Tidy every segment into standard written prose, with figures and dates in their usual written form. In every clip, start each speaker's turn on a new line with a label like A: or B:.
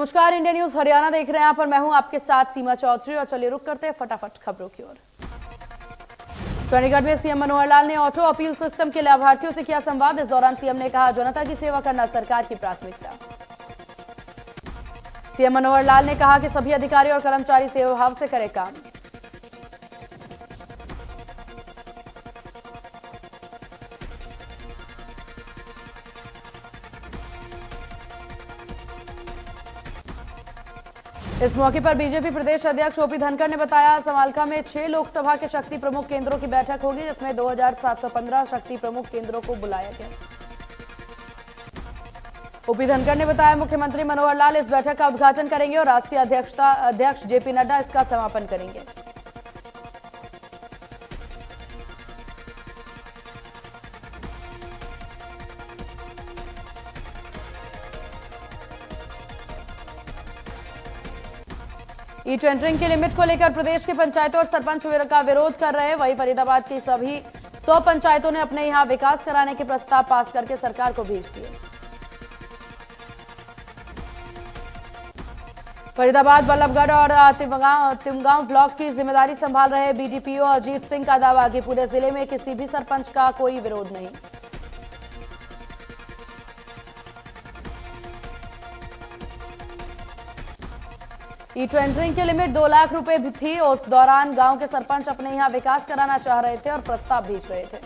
A: नमस्कार, India news Haryana देख रहे हैं आप और मैं हूं आपके साथ सीमा चौधरी। और चलिए रुक करते हैं फटाफट खबरों की ओर। चंडीगढ़ में सीएम मनोहर लाल ने ऑटो अपील सिस्टम के लाभार्थियों से किया संवाद। इस दौरान सीएम ने कहा, जनता की सेवा करना सरकार की प्राथमिकता। सीएम मनोहर लाल ने कहा कि सभी अधिकारी और कर्मचारी सेवा भाव से करें काम। इस मौके पर बीजेपी प्रदेश अध्यक्ष ओपी धनखड़ ने बताया, समालखा में 6 लोकसभा के शक्ति प्रमुख केंद्रों की बैठक होगी, जिसमें 2715 शक्ति प्रमुख केंद्रों को बुलाया गया। ओपी धनखड़ ने बताया, मुख्यमंत्री मनोहर लाल इस बैठक का उद्घाटन करेंगे और राष्ट्रीय अध्यक्ष जेपी नड्डा इसका समापन करेंगे। ई टेंडरिंग की लिमिट को लेकर प्रदेश की पंचायतों और सरपंच का विरोध कर रहे हैं। वहीं फरीदाबाद की सभी 100 पंचायतों ने अपने यहां विकास कराने के प्रस्ताव पास करके सरकार को भेज दिए। फरीदाबाद, बल्लभगढ़ और तिमगांव ब्लॉक की जिम्मेदारी संभाल रहे बीडीपीओ अजीत सिंह का दावा कि पूरे जिले में किसी भी सरपंच का कोई विरोध नहीं। ई टेंडरिंग की लिमिट 2 लाख रुपए भी थी। उस दौरान गांव के सरपंच अपने यहां विकास कराना चाह रहे थे और प्रस्ताव भेज रहे थे।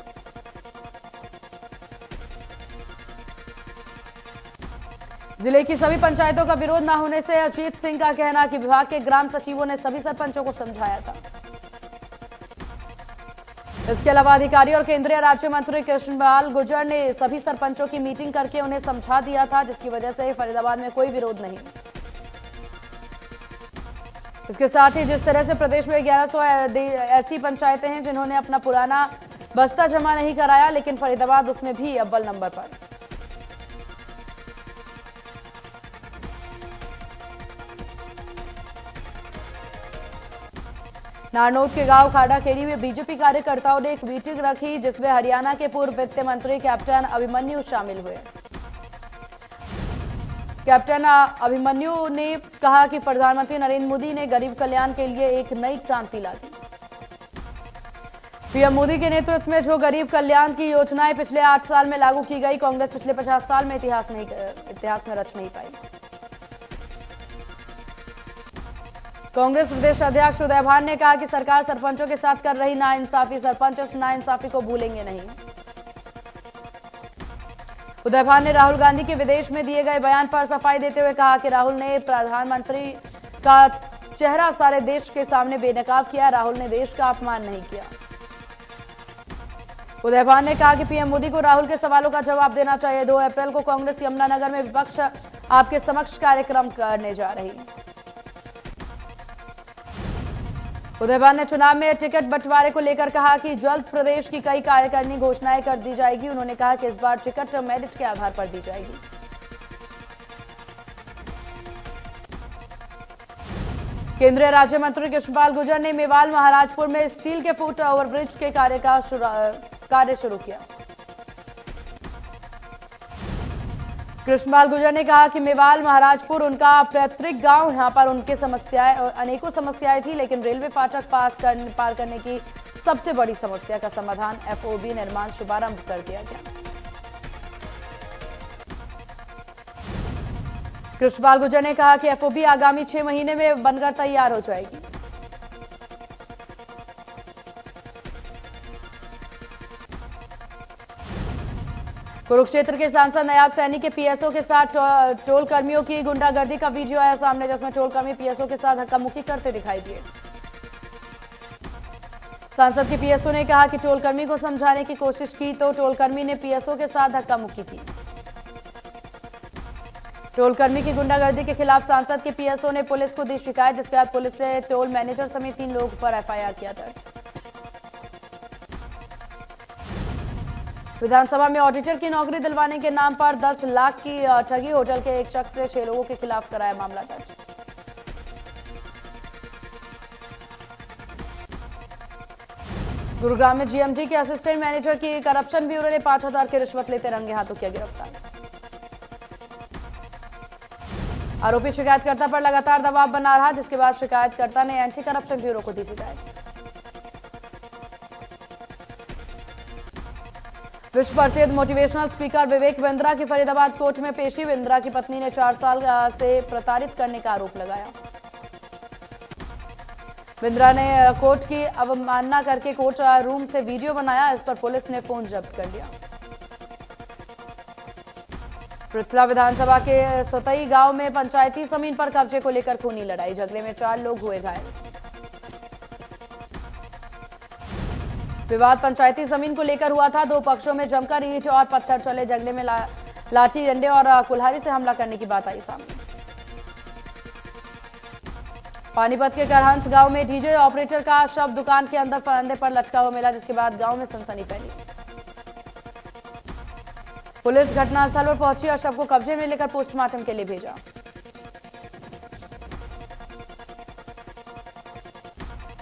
A: जिले की सभी पंचायतों का विरोध न होने से अजीत सिंह का कहना कि विभाग के ग्राम सचिवों ने सभी सरपंचों को समझाया था। इसके अलावा अधिकारी और केंद्रीय राज्य मंत्री कृष्णपाल गुर्जर ने सभी सरपंचों की मीटिंग करके उन्हें समझा दिया था, जिसकी वजह से फरीदाबाद में कोई विरोध नहीं। इसके साथ ही जिस तरह से प्रदेश में 1100 ऐसी पंचायतें हैं जिन्होंने अपना पुराना बस्ता जमा नहीं कराया, लेकिन फरीदाबाद उसमें भी अव्वल नंबर पर। नारनौद के गांव खाड़ाखेड़ी में बीजेपी कार्यकर्ताओं ने एक मीटिंग रखी, जिसमें हरियाणा के पूर्व वित्त मंत्री कैप्टन अभिमन्यु शामिल हुए। कैप्टन अभिमन्यु ने कहा कि प्रधानमंत्री नरेंद्र मोदी ने गरीब कल्याण के लिए एक नई क्रांति ला दी। पीएम मोदी के नेतृत्व में जो गरीब कल्याण की योजनाएं पिछले 8 साल में लागू की गई, कांग्रेस पिछले 50 साल में इतिहास में रच नहीं पाई। कांग्रेस प्रदेश अध्यक्ष उदय भान ने कहा कि सरकार सरपंचों के साथ कर रही नाइंसाफी, सरपंच इस नाइंसाफी को भूलेंगे नहीं। उदय भान ने राहुल गांधी के विदेश में दिए गए बयान पर सफाई देते हुए कहा कि राहुल ने प्रधानमंत्री का चेहरा सारे देश के सामने बेनकाब किया, राहुल ने देश का अपमान नहीं किया। उदय भान ने कहा कि पीएम मोदी को राहुल के सवालों का जवाब देना चाहिए। 2 अप्रैल को कांग्रेस यमुनानगर में विपक्ष आपके समक्ष कार्यक्रम करने जा रही। उदय भान ने चुनाव में टिकट बंटवारे को लेकर कहा कि जल्द प्रदेश की कई कार्यकारिणी घोषणाएं कर दी जाएगी। उन्होंने कहा कि इस बार टिकट मेरिट के आधार पर दी जाएगी। केंद्रीय राज्य मंत्री कृष्णपाल गुर्जर ने मेवाल महाराजपुर में स्टील के फुट ओवरब्रिज के कार्य शुरू किया। कृष्णपाल गुर्जर ने कहा कि मेवाल महाराजपुर उनका पैतृक गांव, यहां पर उनके अनेकों समस्याएं थी, लेकिन रेलवे फाटक पार करने की सबसे बड़ी समस्या का समाधान एफओबी निर्माण शुभारंभ कर दिया गया। कृष्णपाल गुर्जर ने कहा कि एफओबी आगामी 6 महीने में बनकर तैयार हो जाएगी। कुरुक्षेत्र के सांसद नायाब सैनी के पीएसओ के साथ टोल कर्मियों की गुंडागर्दी का वीडियो आया सामने, जिसमें टोल कर्मी पीएसओ के साथ धक्का मुक्की करते दिखाई दिए। सांसद के पीएसओ ने कहा कि टोल कर्मी को समझाने की कोशिश की तो टोल कर्मी ने पीएसओ के साथ धक्का मुक्की की। टोल कर्मी की गुंडागर्दी के खिलाफ सांसद के पीएसओ ने पुलिस को दी शिकायत, जिसके बाद पुलिस ने टोल मैनेजर समेत 3 लोगों पर एफआईआर किया दर्ज। विधानसभा में ऑडिटर की नौकरी दिलवाने के नाम पर 10 लाख की ठगी, होटल के एक शख्स ने 6 लोगों के खिलाफ कराया मामला दर्ज। गुरुग्राम में जीएमडी के असिस्टेंट मैनेजर की करप्शन ब्यूरो ने 5000 की रिश्वत लेते रंगे हाथों किया गिरफ्तार। आरोपी शिकायतकर्ता पर लगातार दबाव बना रहा, जिसके बाद शिकायतकर्ता ने एंटी करप्शन ब्यूरो को दी शिकायत। विश्व प्रसिद्ध मोटिवेशनल स्पीकर विवेक बिंद्रा की फरीदाबाद कोर्ट में पेशी। बिंद्रा की पत्नी ने 4 साल से प्रताड़ित करने का आरोप लगाया। बिंद्रा ने कोर्ट की अवमानना करके कोर्ट रूम से वीडियो बनाया। इस पर पुलिस ने फोन जब्त कर लिया। पृथला विधानसभा के सोतई गांव में पंचायती जमीन पर कब्जे को लेकर खूनी लड़ाई। झगड़े में 4 लोग हुए घायल। विवाद पंचायती जमीन को लेकर हुआ था। 2 पक्षों में जमकर ईंट और पत्थर चले। झगड़े में लाठी डंडे और कुल्हाड़ी से हमला करने की बात आई सामने। पानीपत के करहंस गांव में डीजे ऑपरेटर का शव दुकान के अंदर फंदे पर लटका हुआ मिला, जिसके बाद गांव में सनसनी फैली। पुलिस घटनास्थल पर पहुंची और शव को कब्जे में लेकर पोस्टमार्टम के लिए भेजा।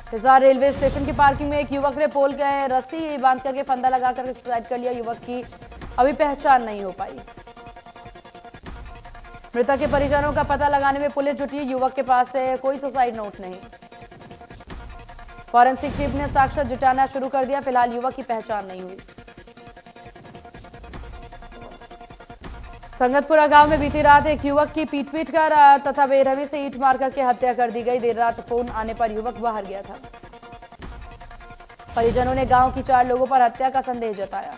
A: हिसार रेलवे स्टेशन की पार्किंग में एक युवक ने पोल के रस्सी बांध करके फंदा लगाकर सुसाइड कर लिया। युवक की अभी पहचान नहीं हो पाई। मृतक के परिजनों का पता लगाने में पुलिस जुटी। युवक के पास से कोई सुसाइड नोट नहीं। फॉरेंसिक टीम ने साक्ष्य जुटाना शुरू कर दिया। फिलहाल युवक की पहचान नहीं हुई। संगतपुरा गांव में बीती रात एक युवक की पीट कर तथा बेरहमी से ईंट मार करके हत्या कर दी गई। देर रात फोन आने पर युवक बाहर गया था। परिजनों ने गांव की 4 लोगों पर हत्या का संदेह जताया।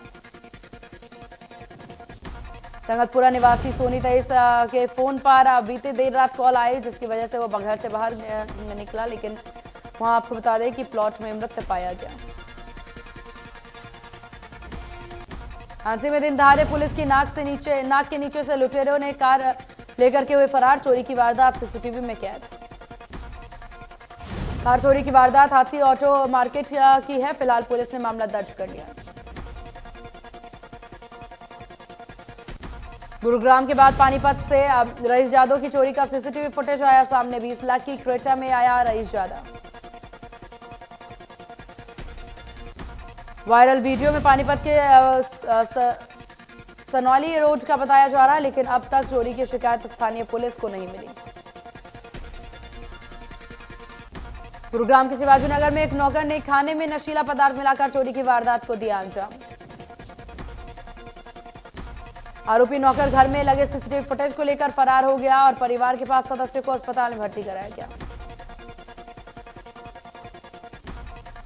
A: संगतपुरा निवासी सोनी तेईस के फोन पर बीते देर रात कॉल आई, जिसकी वजह से वो घर से बाहर निकला, लेकिन वहां आपको बता दें कि प्लॉट में मृत पाया गया। झांसी में दिन दहाड़े पुलिस की नाक के नीचे से लुटेरों ने कार लेकर के हुए फरार। चोरी की वारदात सीसीटीवी में कैद। कार चोरी की वारदात हाथी ऑटो मार्केट की है। फिलहाल पुलिस ने मामला दर्ज कर लिया। गुरुग्राम के बाद पानीपत से रईस यादव की चोरी का सीसीटीवी फुटेज आया सामने। 20 लाख की क्रेटा में आया रईस यादव। वायरल वीडियो में पानीपत के सनौली रोड का बताया जा रहा है, लेकिन अब तक चोरी की शिकायत स्थानीय पुलिस को नहीं मिली। गुरुग्राम के शिवाजी नगर में एक नौकर ने खाने में नशीला पदार्थ मिलाकर चोरी की वारदात को दिया अंजाम। आरोपी नौकर घर में लगे सीसीटीवी फुटेज को लेकर फरार हो गया और परिवार के 5 सदस्यों को अस्पताल में भर्ती कराया गया।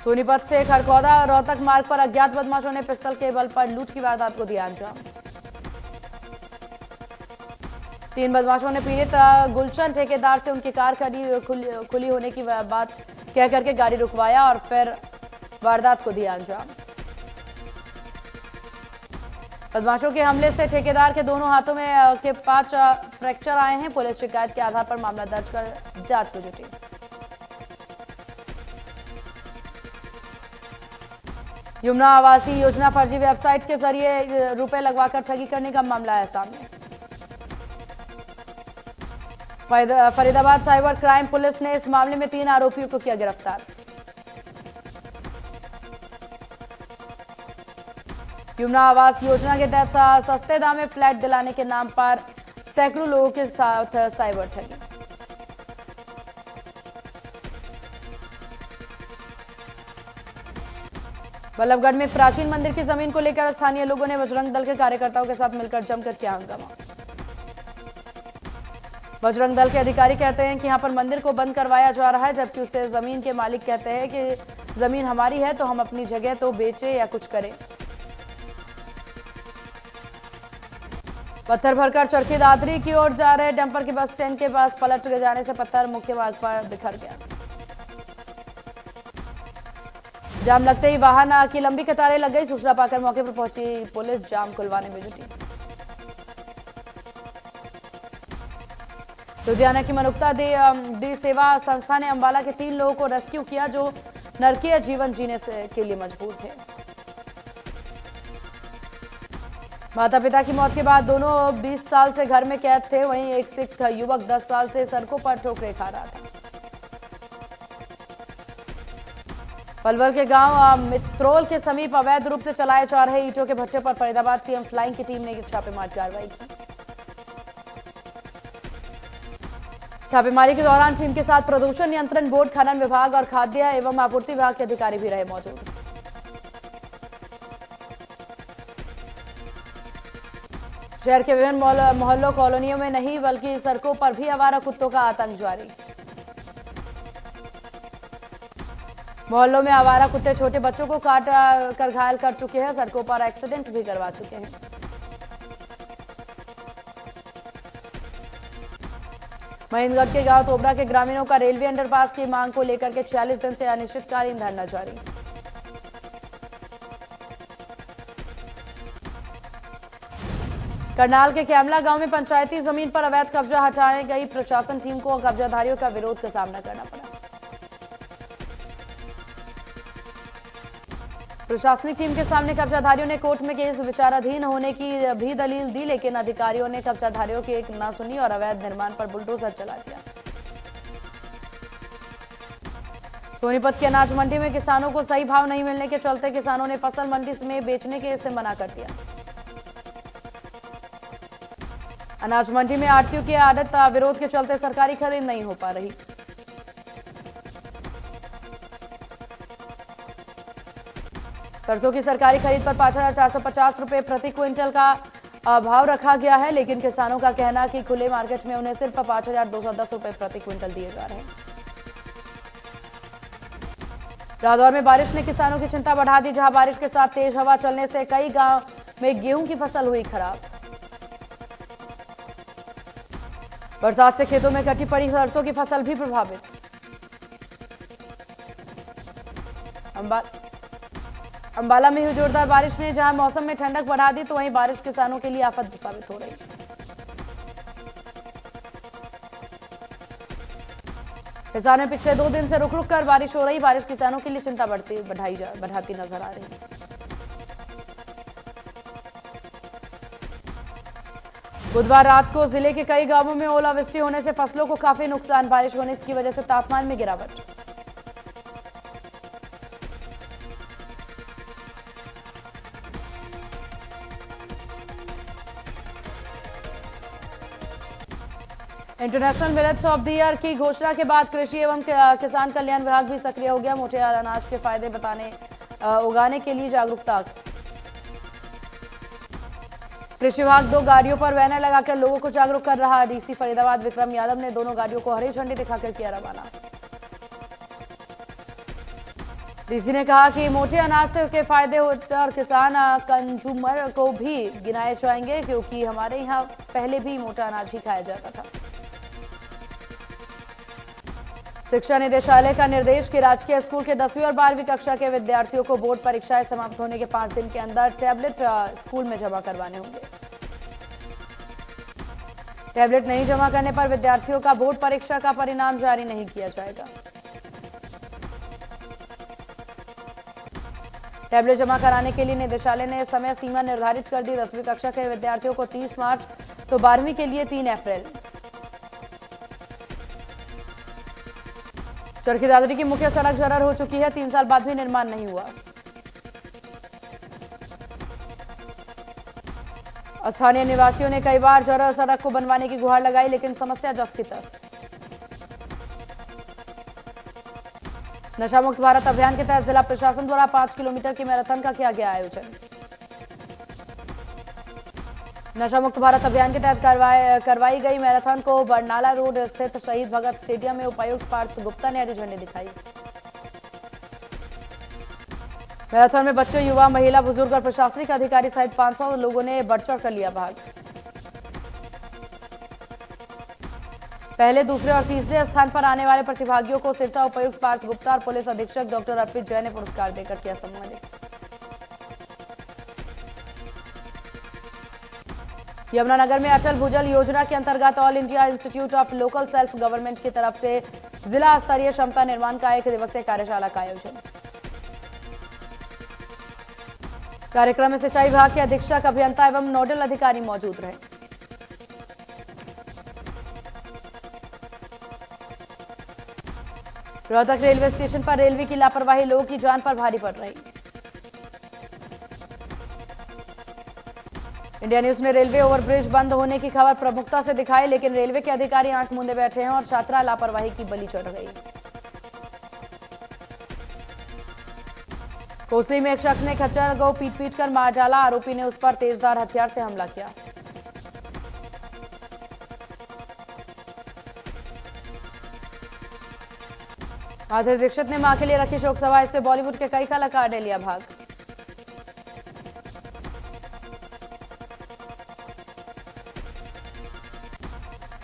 A: सोनीपत से खरखौदा रोहतक मार्ग पर अज्ञात बदमाशों ने पिस्तौल के बल पर लूट की वारदात को दिया अंजाम। 3 बदमाशों ने पीड़ित गुलशन ठेकेदार से उनकी कार खुली होने की बात कह करके गाड़ी रुकवाया और फिर वारदात को दिया अंजाम। बदमाशों के हमले से ठेकेदार के दोनों हाथों में के 5 फ्रैक्चर आए हैं। पुलिस शिकायत के आधार पर मामला दर्ज कर जांच में जुटी। यमुना आवासीय योजना फर्जी वेबसाइट के जरिए रुपए लगवाकर ठगी करने का मामला है सामने। फरीदाबाद साइबर क्राइम पुलिस ने इस मामले में 3 आरोपियों को किया गिरफ्तार। यमुना आवास योजना के तहत सस्ते दाम में फ्लैट दिलाने के नाम पर सैकड़ों लोगों के साथ साइबर ठगी। बल्लभगढ़ में एक प्राचीन मंदिर की जमीन को लेकर स्थानीय लोगों ने बजरंग दल के कार्यकर्ताओं के साथ मिलकर जमकर किया हंगामा। बजरंग दल के अधिकारी कहते हैं कि यहां पर मंदिर को बंद करवाया जा रहा है, जबकि उसे जमीन के मालिक कहते हैं कि जमीन हमारी है तो हम अपनी जगह तो बेचे या कुछ करें। पत्थर भरकर चरखी दादरी की ओर जा रहे डंपर के बस स्टैंड के पास पलट जाने से पत्थर मुख्य मार्ग पर बिखर गया। जाम लगते ही वाहन की लंबी कतारें लग गई। सूचना पाकर मौके पर पहुंची पुलिस जाम खुलवाने में जुटी। लुधियाना की मनुक्ता दी सेवा संस्था ने अंबाला के 3 लोगों को रेस्क्यू किया जो नरकीय जीवन जीने के लिए मजबूर थे। माता पिता की मौत के बाद दोनों 20 साल से घर में कैद थे। वहीं एक सिख युवक 10 साल से सड़कों पर ठोकरें खा रहा था। पलवल के गांव मित्रोल के समीप अवैध रूप से चलाए जा रहे ईंटों के भट्टे पर फरीदाबाद सीएम फ्लाइंग की टीम ने छापेमार कार्रवाई की। छापेमारी के दौरान टीम के साथ प्रदूषण नियंत्रण बोर्ड, खनन विभाग और खाद्य एवं आपूर्ति विभाग के अधिकारी भी रहे मौजूद। शहर के विभिन्न मोहल्लों कॉलोनियों में नहीं बल्कि सड़कों पर भी आवारा कुत्तों का आतंक जारी। मोहल्लों में आवारा कुत्ते छोटे बच्चों को काट कर घायल कर चुके हैं, सड़कों पर एक्सीडेंट भी करवा चुके हैं। महेंद्रगढ़ के गांव तोबड़ा के ग्रामीणों का रेलवे अंडरपास की मांग को लेकर के 46 दिन से अनिश्चितकालीन धरना जारी। करनाल के कैमला गांव में पंचायती जमीन पर अवैध कब्जा हटाने गई प्रशासन टीम को कब्जाधारियों का विरोध का सामना करना पड़ा। प्रशासनिक टीम के सामने कब्जाधारियों ने कोर्ट में केस विचाराधीन होने की भी दलील दी, लेकिन अधिकारियों ने कब्जाधारियों की एक न सुनी और अवैध निर्माण पर बुलडोजर चला दिया। सोनीपत की अनाज मंडी में किसानों को सही भाव नहीं मिलने के चलते किसानों ने फसल मंडी में बेचने के से मना कर दिया। अनाज मंडी में आढ़तियों की आड़त विरोध के चलते सरकारी खरीद नहीं हो पा रही। सरसों की सरकारी खरीद पर 5,450 रुपए प्रति क्विंटल का भाव रखा गया है, लेकिन किसानों का कहना है कि खुले मार्केट में उन्हें सिर्फ 5,210 रुपए प्रति क्विंटल दिए जा रहे हैं। रादौर में बारिश ने किसानों की चिंता बढ़ा दी, जहां बारिश के साथ तेज हवा चलने से कई गांव में गेहूं की फसल हुई खराब। बरसात से खेतों में कटी पड़ी सरसों की फसल भी प्रभावित। अंबाला में हुई जोरदार बारिश ने जहां मौसम में ठंडक बढ़ा दी, तो वहीं बारिश किसानों के लिए आफत साबित हो रही। हिसार में पिछले 2 दिन से रुक रुक कर बारिश हो रही, बारिश किसानों के लिए चिंता बढ़ाती नजर आ रही। बुधवार रात को जिले के कई गांवों में ओलावृष्टि होने से फसलों को काफी नुकसान। बारिश होने की वजह से तापमान में गिरावट। International millets of the year की घोषणा के बाद कृषि एवं किसान कल्याण विभाग भी सक्रिय हो गया। मोटे अनाज के फायदे उगाने के लिए जागरूकता। कृषि विभाग 2 गाड़ियों पर बैनर लगाकर लोगों को जागरूक कर रहा। डीसी फरीदाबाद विक्रम यादव ने दोनों गाड़ियों को हरी झंडी दिखाकर किया रवाना। डीसी ने कहा कि मोटे अनाज के फायदे होते और किसान कंज्यूमर को भी गिनाए जाएंगे, क्योंकि हमारे यहाँ पहले भी मोटा अनाज ही खाया जाता था। शिक्षा निदेशालय का निर्देश कि राजकीय स्कूल के 10वीं और 12वीं कक्षा के विद्यार्थियों को बोर्ड परीक्षाएं समाप्त होने के 5 दिन के अंदर टैबलेट स्कूल में जमा करवाने होंगे। टैबलेट नहीं जमा करने पर विद्यार्थियों का बोर्ड परीक्षा का परिणाम जारी नहीं किया जाएगा। टैबलेट जमा कराने के लिए निदेशालय ने समय सीमा निर्धारित कर दी। 10वीं कक्षा के विद्यार्थियों को 30 मार्च तो 12वीं के लिए 3 अप्रैल। चरखी दादरी की मुख्य सड़क जर्जर हो चुकी है, 3 साल बाद भी निर्माण नहीं हुआ। स्थानीय निवासियों ने कई बार जर्जर सड़क को बनवाने की गुहार लगाई, लेकिन समस्या जस की तस। नशा मुक्त भारत अभियान के तहत जिला प्रशासन द्वारा 5 किलोमीटर की मैराथन का किया गया आयोजन। नशा मुक्त भारत अभियान के तहत करवाई गई मैराथन को बरनाला रोड स्थित शहीद भगत स्टेडियम में उपायुक्त पार्थ गुप्ता ने हरी झंडी दिखाई। मैराथन में बच्चे, युवा, महिला, बुजुर्ग और प्रशासनिक अधिकारी सहित 500 लोगों ने बढ़ चढ़ कर लिया भाग। पहले, दूसरे और तीसरे स्थान पर आने वाले प्रतिभागियों को सिरसा उपायुक्त पार्थ गुप्ता और पुलिस अधीक्षक डॉक्टर अर्पित जैन ने पुरस्कार देकर किया सम्मानित। यमुनानगर में अटल भूजल योजना के अंतर्गत all India institute of local self government की तरफ से जिला स्तरीय क्षमता निर्माण का 1 दिवसीय कार्यशाला का आयोजन। कार्यक्रम में सिंचाई विभाग के अधीक्षक अभियंता एवं नोडल अधिकारी मौजूद रहे। रोहतक रेलवे स्टेशन पर रेलवे की लापरवाही लोगों की जान पर भारी पड़ रही। इंडिया न्यूज ने रेलवे ओवरब्रिज बंद होने की खबर प्रमुखता से दिखाई, लेकिन रेलवे के अधिकारी आंख मूंदे बैठे हैं और छात्रा लापरवाही की बलि चढ़ गई। कोसली में एक शख्स ने खच्चर को पीट कर मार डाला। आरोपी ने उस पर तेजधार हथियार से हमला किया। माधुरी दीक्षित ने मां के लिए रखी शोक सभा, इससे बॉलीवुड के कई कलाकार ने लिया भाग।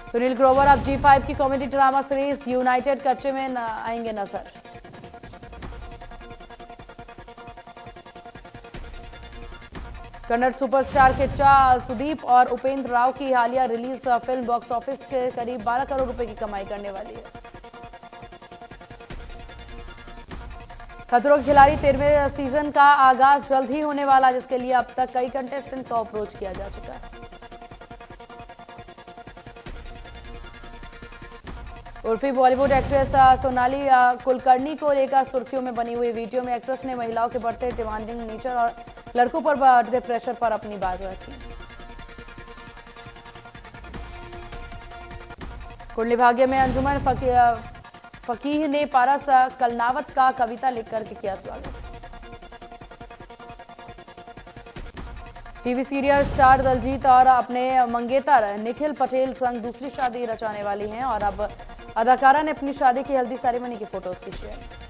A: सुनील ग्रोवर अब G5 की कॉमेडी ड्रामा सीरीज यूनाइटेड कच्चे में आएंगे नजर। कन्नड़ सुपरस्टार किच्चा सुदीप और उपेंद्र राव की हालिया रिलीज फिल्म बॉक्स ऑफिस के करीब 12 करोड़ रुपए की कमाई करने वाली है। खतरों के खिलाड़ी 13वें सीजन का आगाज जल्द ही होने वाला, जिसके लिए अब तक कई कंटेस्टेंट का अप्रोच किया जा चुका है। उर्फी बॉलीवुड एक्ट्रेस सोनाली कुलकर्णी को लेकर सुर्खियों में बनी हुई वीडियो में एक्ट्रेस ने महिलाओं के बढ़ते डिमांडिंग नेचर और लड़कों पर बढ़ते प्रेशर पर अपनी बात रखी। कुंडली भाग्य में अंजुमन फकीह ने पारस कलनावत का कविता लिखकर के किया स्वागत। टीवी सीरियल स्टार दलजीत और अपने मंगेतर निखिल पटेल संग दूसरी शादी रचाने वाली हैं और अब अदाकारा ने अपनी शादी की हल्दी सेरेमनी की फोटोज की शेयर।